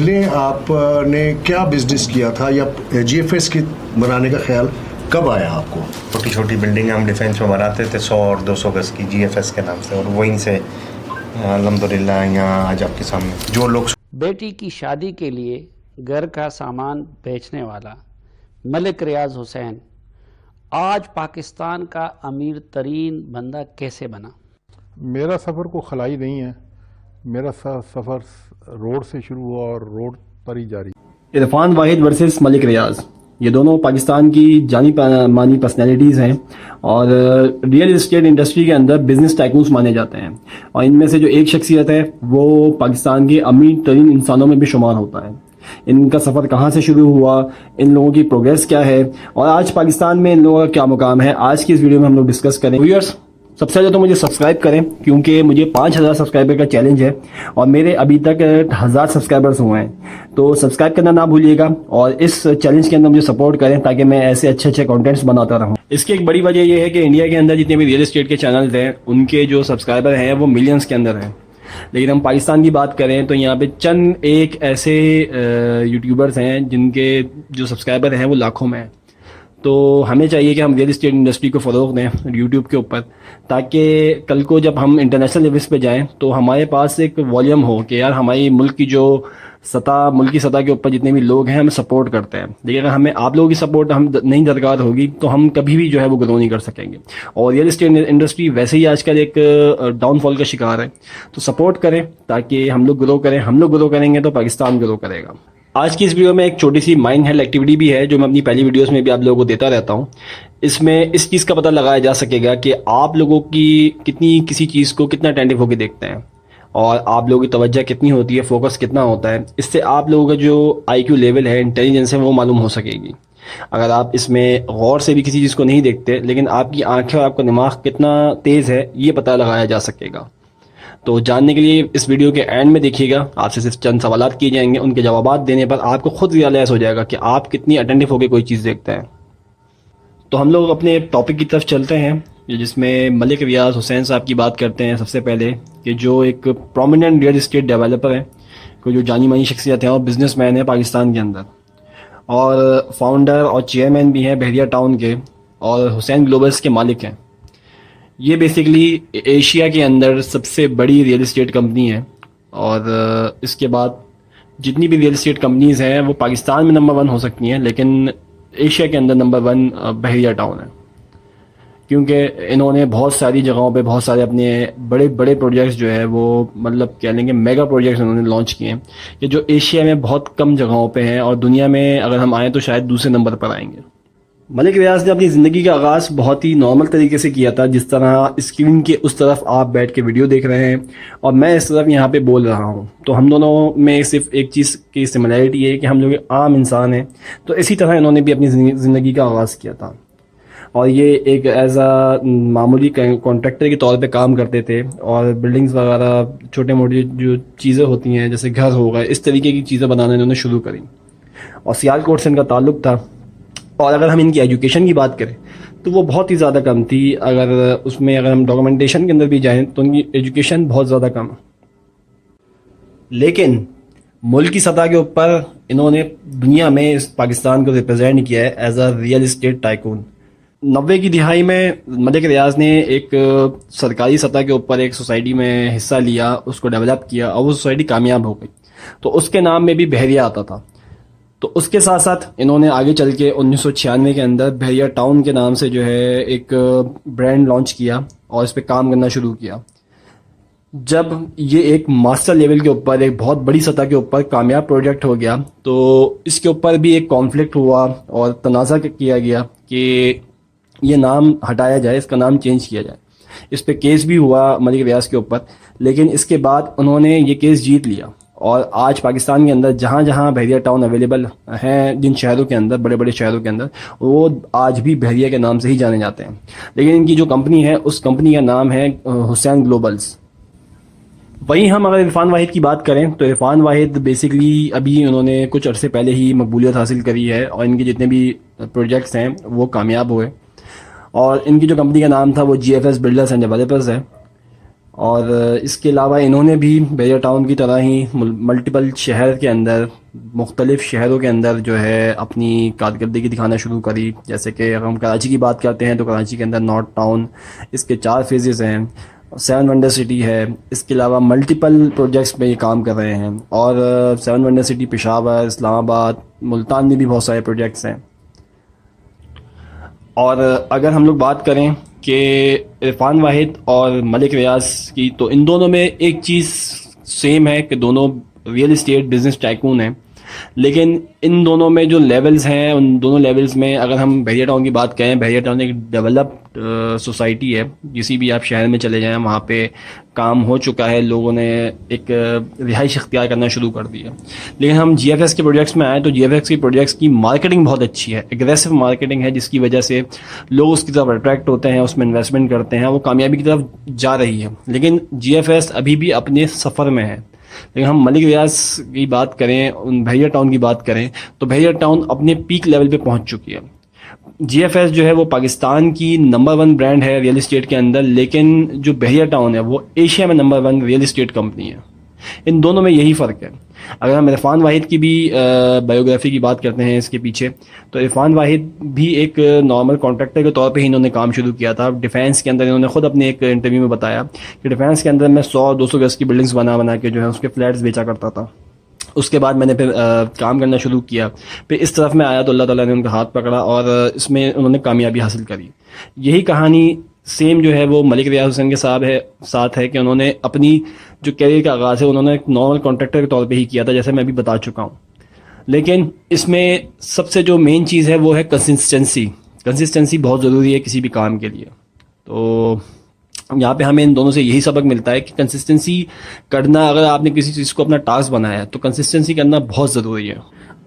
پہلے آپ نے کیا بزنس کیا تھا یا جی ایف ایس کی بنانے کا خیال کب آیا آپ کو؟ چھوٹی چھوٹی بلڈنگ ہم ڈیفینس میں بناتے تھے 100 اور 200 گز کی جی ایف ایس کے نام سے، اور وہیں سے الحمدللہ یہاں آج آپ کے سامنے جو لوگ بیٹی کی شادی کے لیے گھر کا سامان بیچنے والا ملک ریاض حسین آج پاکستان کا امیر ترین بندہ کیسے بنا؟ میرا سفر کو خلائی نہیں ہے، میرا سفر روڈ سے شروع ہوا اور روڈ پر ہی جاری۔ عرفان واحد ورسز ملک ریاض، یہ دونوں پاکستان کی جانی مانی پرسنالٹیز ہیں اور ریئل اسٹیٹ انڈسٹری کے اندر بزنس ٹائکونز مانے جاتے ہیں، اور ان میں سے جو ایک شخصیت ہے وہ پاکستان کے امیر ترین انسانوں میں بھی شمار ہوتا ہے۔ ان کا سفر کہاں سے شروع ہوا، ان لوگوں کی پروگریس کیا ہے، اور آج پاکستان میں ان لوگوں کا کیا مقام ہے، آج کی اس ویڈیو میں ہم لوگ ڈسکس کریں۔ ویورز، سب سے پہلے تو مجھے سبسکرائب کریں، کیونکہ مجھے 5000 سبسکرائبر کا چیلنج ہے اور میرے ابھی تک 1000 سبسکرائبرز ہوئے ہیں، تو سبسکرائب کرنا نہ بھولیے گا اور اس چیلنج کے اندر مجھے سپورٹ کریں تاکہ میں ایسے اچھے کنٹینٹس بناتا رہوں۔ اس کی ایک بڑی وجہ یہ ہے کہ انڈیا کے اندر جتنے بھی ریئل اسٹیٹ کے چینلز ہیں ان کے جو سبسکرائبر ہیں وہ ملینز کے اندر ہیں، لیکن ہم پاکستان کی بات کریں تو یہاں پہ چند ایک ایسے یوٹیوبرز ہیں جن کے جو سبسکرائبر ہیں وہ لاکھوں میں ہیں۔ تو ہمیں چاہیے کہ ہم ریئل اسٹیٹ انڈسٹری کو فروغ دیں یوٹیوب کے اوپر، تاکہ کل کو جب ہم انٹرنیشنل لیولس پہ جائیں تو ہمارے پاس ایک والیوم ہو کہ یار ہماری ملک کی جو ملکی سطح کے اوپر جتنے بھی لوگ ہیں ہمیں سپورٹ کرتے ہیں، لیکن اگر ہمیں آپ لوگوں کی سپورٹ ہم نہیں درکار ہوگی تو ہم کبھی بھی جو ہے وہ گرو نہیں کر سکیں گے، اور ریئل اسٹیٹ انڈسٹری ویسے ہی آج کل ایک ڈاؤن فال کا شکار ہے۔ تو سپورٹ کریں تاکہ ہم لوگ گرو کریں، ہم لوگ گرو کریں گے تو پاکستان گرو کرے گا۔ آج کی اس ویڈیو میں ایک چھوٹی سی مائنڈ ہیلتھ ایکٹیویٹی بھی ہے جو میں اپنی پہلی ویڈیوز میں بھی آپ لوگوں کو دیتا رہتا ہوں۔ اس میں اس چیز کا پتہ لگایا جا سکے گا کہ آپ لوگوں کی کتنی کسی چیز کو کتنا اٹینٹو ہو کے دیکھتے ہیں، اور آپ لوگوں کی توجہ کتنی ہوتی ہے، فوکس کتنا ہوتا ہے۔ اس سے آپ لوگوں کا جو آئی کیو لیول ہے، انٹیلیجنس ہے، وہ معلوم ہو سکے گی۔ اگر آپ اس میں غور سے بھی کسی چیز کو نہیں دیکھتے لیکن آپ کی آنکھیں اور آپ کا دماغ کتنا تیز ہے یہ پتہ لگایا جا سکے گا۔ تو جاننے کے لیے اس ویڈیو کے اینڈ میں دیکھیے گا، آپ سے صرف چند سوالات کیے جائیں گے، ان کے جوابات دینے پر آپ کو خود ریئلائز ہو جائے گا کہ آپ کتنی اٹینٹو ہو کے کوئی چیز دیکھتے ہیں۔ تو ہم لوگ اپنے ٹاپک کی طرف چلتے ہیں، جس میں ملک ریاض حسین صاحب کی بات کرتے ہیں۔ سب سے پہلے کہ جو ایک پرومیننٹ ریئل اسٹیٹ ڈیولپر ہیں، کوئی جو جانی مانی شخصیت ہیں اور بزنس مین ہیں پاکستان کے اندر، اور فاؤنڈر اور چیئرمین بھی ہیں بحریہ ٹاؤن کے، اور حسین گلوبلز کے مالک ہیں۔ یہ بیسیکلی ایشیا کے اندر سب سے بڑی ریئل اسٹیٹ کمپنی ہے، اور اس کے بعد جتنی بھی ریئل اسٹیٹ کمپنیز ہیں وہ پاکستان میں نمبر 1 ہو سکتی ہیں، لیکن ایشیا کے اندر نمبر 1 بحریہ ٹاؤن ہے، کیونکہ انہوں نے بہت ساری جگہوں پہ بہت سارے اپنے بڑے بڑے پروجیکٹس جو ہے وہ مطلب کہہ لیں گے میگا پروجیکٹس انہوں نے لانچ کیے ہیں، کہ جو ایشیا میں بہت کم جگہوں پہ ہیں، اور دنیا میں اگر ہم آئیں تو شاید دوسرے نمبر پر آئیں گے۔ ملک ریاض نے اپنی زندگی کا آغاز بہت ہی نارمل طریقے سے کیا تھا، جس طرح اسکرین کے اس طرف آپ بیٹھ کے ویڈیو دیکھ رہے ہیں اور میں اس طرف یہاں پہ بول رہا ہوں، تو ہم دونوں میں صرف ایک چیز کی سملیرٹی ہے کہ ہم لوگ عام انسان ہیں۔ تو اسی طرح انہوں نے بھی اپنی زندگی کا آغاز کیا تھا، اور یہ ایک ایز اے معمولی کانٹریکٹر کے طور پہ کام کرتے تھے، اور بلڈنگز وغیرہ چھوٹے موٹے جو چیزیں ہوتی ہیں جیسے گھر ہو گئے، اس طریقے کی چیزیں بنانا انہوں نے شروع کری، اور سیالکوٹ سے ان کا تعلق تھا۔ اور اگر ہم ان کی ایجوکیشن کی بات کریں تو وہ بہت ہی زیادہ کم تھی، اگر ہم ڈاکومنٹیشن کے اندر بھی جائیں تو ان کی ایجوکیشن بہت زیادہ کم ہے، لیکن ملک کی سطح کے اوپر انہوں نے دنیا میں اس پاکستان کو ریپرزینٹ کیا ہے as a real estate tycoon. 90 کی دہائی میں ملک ریاض نے ایک سرکاری سطح کے اوپر ایک سوسائٹی میں حصہ لیا، اس کو ڈیولپ کیا، اور وہ سوسائٹی کامیاب ہو گئی، تو اس کے نام میں بھی بحریہ آتا تھا۔ تو اس کے ساتھ ساتھ انہوں نے آگے چل کے 1996 کے اندر بحریہ ٹاؤن کے نام سے جو ہے ایک برانڈ لانچ کیا اور اس پہ کام کرنا شروع کیا۔ جب یہ ایک ماسٹر لیول کے اوپر ایک بہت بڑی سطح کے اوپر کامیاب پروجیکٹ ہو گیا تو اس کے اوپر بھی ایک کانفلکٹ ہوا اور تنازع کیا گیا کہ یہ نام ہٹایا جائے، اس کا نام چینج کیا جائے۔ اس پہ کیس بھی ہوا ملک ریاض کے اوپر، لیکن اس کے بعد انہوں نے یہ کیس جیت لیا، اور آج پاکستان کے اندر جہاں جہاں بحریہ ٹاؤن اویلیبل ہیں، جن شہروں کے اندر بڑے بڑے شہروں کے اندر، وہ آج بھی بحریہ کے نام سے ہی جانے جاتے ہیں، لیکن ان کی جو کمپنی ہے اس کمپنی کا نام ہے حسین گلوبلز۔ وہیں ہم اگر عرفان واحد کی بات کریں تو عرفان واحد بیسکلی ابھی انہوں نے کچھ عرصے پہلے ہی مقبولیت حاصل کری ہے، اور ان کے جتنے بھی پروجیکٹس ہیں وہ کامیاب ہوئے، اور ان کی جو کمپنی کا نام تھا وہ GFS بلڈرز اینڈ ڈیولپرز ہے۔ اور اس کے علاوہ انہوں نے بھی بحریہ ٹاؤن کی طرح ہی ملٹیپل شہر کے اندر، مختلف شہروں کے اندر جو ہے اپنی کارکردگی دکھانا شروع کری. جیسے کہ اگر ہم کراچی کی بات کرتے ہیں تو کراچی کے اندر نارتھ ٹاؤن، اس کے 4 فیزز ہیں، 7 ونڈر سٹی ہے. اس کے علاوہ ملٹیپل پروجیکٹس پہ یہ کام کر رہے ہیں. اور 7 ونڈر سٹی پشاور، اسلام آباد، ملتان میں بھی بہت سارے پروجیکٹس ہیں. اور اگر ہم لوگ بات کریں کہ عرفان واحد اور ملک ریاض کی، تو ان دونوں میں ایک چیز سیم ہے کہ دونوں ریئل اسٹیٹ بزنس ٹائکون ہیں. لیکن ان دونوں میں جو لیولز ہیں، ان دونوں لیولز میں اگر ہم بحریہ ٹاؤن کی بات کریں، بحریہ ٹاؤن ایک ڈیولپڈ سوسائٹی ہے. کسی بھی آپ شہر میں چلے جائیں وہاں پہ کام ہو چکا ہے، لوگوں نے ایک رہائش اختیار کرنا شروع کر دی ہے. لیکن ہم جی ایف ایس کے پروجیکٹس میں آئیں تو جی ایف ایس کے پروجیکٹس کی مارکیٹنگ بہت اچھی ہے، اگریسو مارکیٹنگ ہے، جس کی وجہ سے لوگ اس کی طرف اٹریکٹ ہوتے ہیں، اس میں انویسٹمنٹ کرتے ہیں، وہ کامیابی کی طرف جا رہی ہے. لیکن جی ایف ایس ابھی بھی اپنے سفر میں ہے. لیکن ہم ملک ریاض کی بات کریں، بحریہ ٹاؤن کی بات کریں تو بحریہ ٹاؤن اپنے پیک لیول پہ پہنچ چکی ہے. جی ایف ایس جو ہے وہ پاکستان کی نمبر 1 برانڈ ہے ریئل اسٹیٹ کے اندر، لیکن جو بحریہ ٹاؤن ہے وہ ایشیا میں نمبر 1 ریئل اسٹیٹ کمپنی ہے. ان دونوں میں یہی فرق ہے. اگر ہم عرفان واحد کی بھی بایوگرافی کی بات کرتے ہیں اس کے پیچھے، تو عرفان واحد بھی ایک نارمل کانٹریکٹر کے طور پہ ہی انہوں نے کام شروع کیا تھا. ڈیفینس کے اندر انہوں نے خود اپنے ایک انٹرویو میں بتایا کہ ڈیفینس کے اندر میں 100-200 گز کی بلڈنگز بنا کے جو ہے اس کے فلیٹس بیچا کرتا تھا. اس کے بعد میں نے پھر کام کرنا شروع کیا، پھر اس طرف میں آیا تو اللہ تعالیٰ نے ان کا ہاتھ پکڑا اور اس میں انہوں نے کامیابی حاصل کری. یہی کہانی سیم جو ہے وہ ملک ریاض حسین کے ساتھ ہے کہ انہوں نے اپنی جو کیریئر کا آغاز ہے انہوں نے ایک نارمل کانٹریکٹر کے طور پہ ہی کیا تھا، جیسے میں ابھی بتا چکا ہوں. لیکن اس میں سب سے جو مین چیز ہے وہ ہے کنسسٹنسی بہت ضروری ہے کسی بھی کام کے لیے. تو یہاں پہ ہمیں ان دونوں سے یہی سبق ملتا ہے کہ کنسسٹنسی کرنا، اگر آپ نے کسی چیز کو اپنا ٹاسک بنایا ہے تو کنسسٹنسی کرنا بہت ضروری ہے.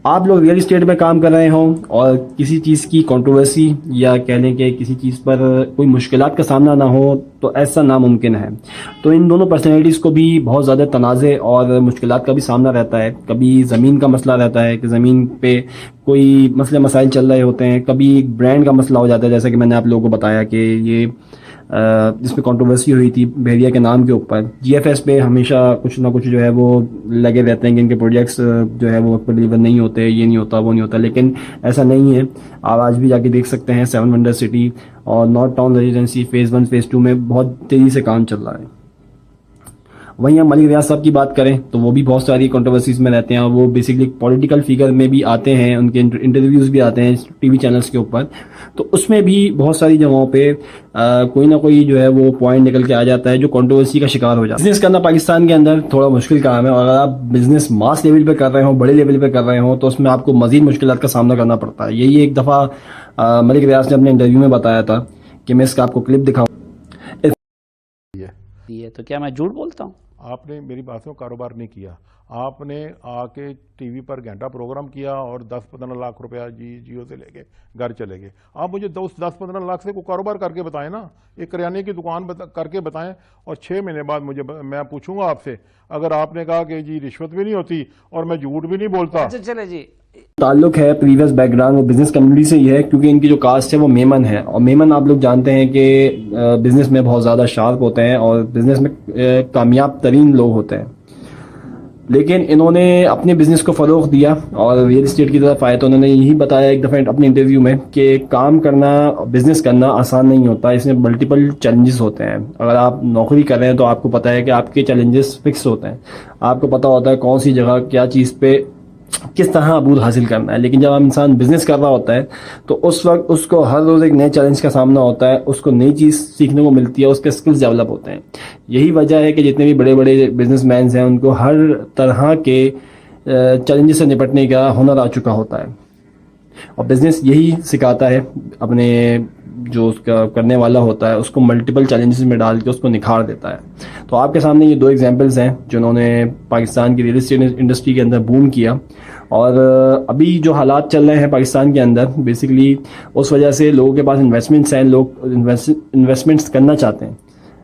آپ لوگ ریئل اسٹیٹ میں کام کر رہے ہوں اور کسی چیز کی کنٹروورسی یا کہہ لیں کہ کسی چیز پر کوئی مشکلات کا سامنا نہ ہو تو ایسا ناممکن ہے. تو ان دونوں پرسنالٹیز کو بھی بہت زیادہ تنازع اور مشکلات کا بھی سامنا رہتا ہے. کبھی زمین کا مسئلہ رہتا ہے کہ زمین پہ کوئی مسئلے مسائل چل رہے ہوتے ہیں، کبھی برانڈ کا مسئلہ ہو جاتا ہے، جیسا کہ میں نے آپ لوگوں کو بتایا کہ یہ جس پہ کنٹروورسی ہوئی تھی بحریہ کے نام کے اوپر. جی ایف ایس پہ ہمیشہ کچھ نہ کچھ جو ہے وہ لگے رہتے ہیں کہ ان کے پروجیکٹس جو ہے وہ وقت پر ڈلیور نہیں ہوتے، یہ نہیں ہوتا، وہ نہیں ہوتا. لیکن ایسا نہیں ہے. آپ آج بھی جا کے دیکھ سکتے ہیں 7 ونڈر سٹی اور north town residency phase 1 phase 2 میں بہت تیزی سے کام چل رہا ہے. وہیں ہم ملک ریاض صاحب کی بات کریں تو وہ بھی بہت ساری کنٹروورسیز میں رہتے ہیں، اور وہ بیسکلی پولیٹیکل فگر میں بھی آتے ہیں، ان کے انٹرویوز بھی آتے ہیں ٹی وی چینلز کے اوپر. تو اس میں بھی بہت ساری جگہوں پہ کوئی نہ کوئی جو ہے وہ پوائنٹ نکل کے آ جاتا ہے جو کنٹروورسی کا شکار ہو جاتا ہے. بزنس کرنا پاکستان کے اندر تھوڑا مشکل کام ہے، اور اگر آپ بزنس ماس لیول پہ کر رہے ہوں، بڑے لیول پہ کر رہے ہوں، تو اس میں آپ کو مزید مشکلات کا سامنا کرنا پڑتا ہے. یہی ایک دفعہ ملک ریاض نے اپنے انٹرویو میں بتایا تھا کہ میں اس کا آپ کو کلپ دکھاؤں. تو کیا میں جھوٹ بولتا ہوں؟ آپ نے میری بات سے کاروبار نہیں کیا. آپ نے آ کے ٹی وی پر گھنٹہ پروگرام کیا اور 10-15 لاکھ روپیہ جیو سے لے کے گھر چلے گئے. آپ مجھے 10-15 لاکھ سے کوئی کاروبار کر کے بتائیں نا، ایک کریانے کی دکان کر کے بتائیں، اور 6 مہینے بعد میں پوچھوں گا آپ سے. اگر آپ نے کہا کہ جی رشوت بھی نہیں ہوتی اور میں جھوٹ بھی نہیں بولتا. اچھا چلے جی. تعلق ہے پریویس بیک گراؤنڈ وہ بزنس کمیونٹی سے ہی ہے، کیونکہ ان کی جو کاسٹ ہے وہ میمن ہے، اور میمن آپ لوگ جانتے ہیں کہ بزنس میں بہت زیادہ شارپ ہوتے ہیں اور بزنس میں کامیاب ترین لوگ ہوتے ہیں. لیکن انہوں نے اپنے بزنس کو فروغ دیا اور ریئل اسٹیٹ کی طرف آئے تو انہوں نے یہی بتایا ایک دفعہ اپنے انٹرویو میں کہ کام کرنا، بزنس کرنا آسان نہیں ہوتا، اس میں ملٹیپل چیلنجز ہوتے ہیں. اگر آپ نوکری کر رہے ہیں تو آپ کو پتہ ہے کہ آپ کے چیلنجز فکس ہوتے ہیں، آپ کو پتہ ہوتا ہے کون سی جگہ کیا چیز پہ کس طرح عبور حاصل کرنا ہے. لیکن جب انسان بزنس کر رہا ہوتا ہے تو اس وقت اس کو ہر روز ایک نئے چیلنج کا سامنا ہوتا ہے، اس کو نئی چیز سیکھنے کو ملتی ہے، اس کے اسکلز ڈیولپ ہوتے ہیں. یہی وجہ ہے کہ جتنے بھی بڑے بڑے بزنس مینز ہیں ان کو ہر طرح کے چیلنجز سے نپٹنے کا ہنر آ چکا ہوتا ہے، اور بزنس یہی سکھاتا ہے اپنے جو اس کا کرنے والا ہوتا ہے اس کو ملٹیپل چیلنجز میں ڈال کے اس کو نکھار دیتا ہے. تو آپ کے سامنے یہ 2 ایگزامپلز ہیں جنہوں نے پاکستان کی ریئل اسٹیٹ انڈسٹری کے اندر بوم کیا. اور ابھی جو حالات چل رہے ہیں پاکستان کے اندر بیسکلی اس وجہ سے لوگوں کے پاس انویسٹمنٹس ہیں، لوگ انویسٹمنٹس کرنا چاہتے ہیں،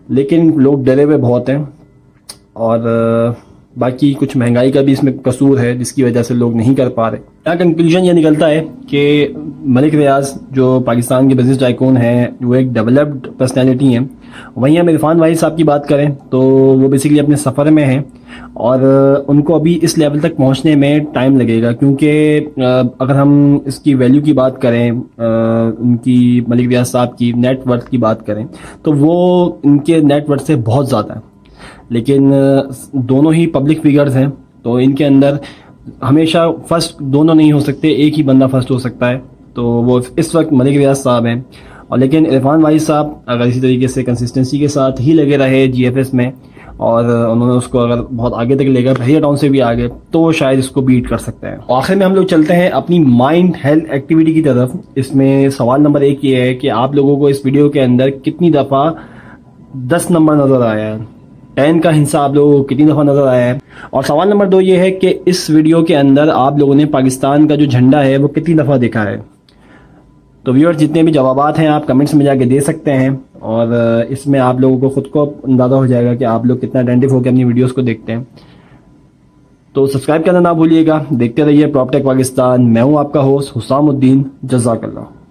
لیکن لوگ ڈرے ہوئے بہت ہیں. اور باقی کچھ مہنگائی کا بھی اس میں قصور ہے جس کی وجہ سے لوگ نہیں کر پا رہے. یہاں کنکلوژن یہ نکلتا ہے کہ ملک ریاض جو پاکستان کے بزنس ٹائکون ہیں, وہ ایک ڈیولپڈ پرسنالٹی ہیں. وہیں ہم عرفان واحد صاحب کی بات کریں تو وہ بیسیکلی اپنے سفر میں ہیں اور ان کو ابھی اس لیول تک پہنچنے میں ٹائم لگے گا, کیونکہ اگر ہم اس کی ویلیو کی بات کریں, ان کی ملک ریاض صاحب کی نیٹ ورتھ کی بات کریں تو وہ ان کے نیٹ ورتھ سے بہت زیادہ ہے. لیکن دونوں ہی پبلک فگرز ہیں تو ان کے اندر ہمیشہ فرسٹ دونوں نہیں ہو سکتے, ایک ہی بندہ فرسٹ ہو سکتا ہے. تو وہ اس وقت ملک ریاض صاحب ہیں, اور لیکن عرفان واحد صاحب اگر اسی طریقے سے کنسسٹنسی کے ساتھ ہی لگے رہے جی ایف ایس میں اور انہوں نے اس کو اگر بہت آگے تک لے گئے, پہلے ٹاؤن سے بھی آگے, تو وہ شاید اس کو بیٹ کر سکتے ہیں. آخر میں ہم لوگ چلتے ہیں اپنی مائنڈ ہیلتھ ایکٹیویٹی کی طرف. اس میں سوال نمبر 1 یہ ہے کہ آپ لوگوں کو اس ویڈیو کے اندر کتنی دفعہ 10 نمبر نظر آیا ہے, 10 کا حصہ آپ لوگوں کو کتنی دفعہ نظر آیا ہے. اور سوال نمبر 2 یہ ہے کہ اس ویڈیو کے اندر آپ لوگوں نے پاکستان کا جو جھنڈا ہے وہ کتنی دفعہ دیکھا ہے. تو ویورز جتنے بھی جوابات ہیں آپ کمنٹس میں جا کے دے سکتے ہیں, اور اس میں آپ لوگوں کو خود کو اندازہ ہو جائے گا کہ آپ لوگ کتنا اٹینٹو ہو کے اپنی ویڈیوز کو دیکھتے ہیں. تو سبسکرائب کرنا نہ بھولیے گا. دیکھتے رہیے پراپ ٹیک پاکستان. میں ہوں آپ کا ہوسٹ حسام الدین. جزاک اللہ.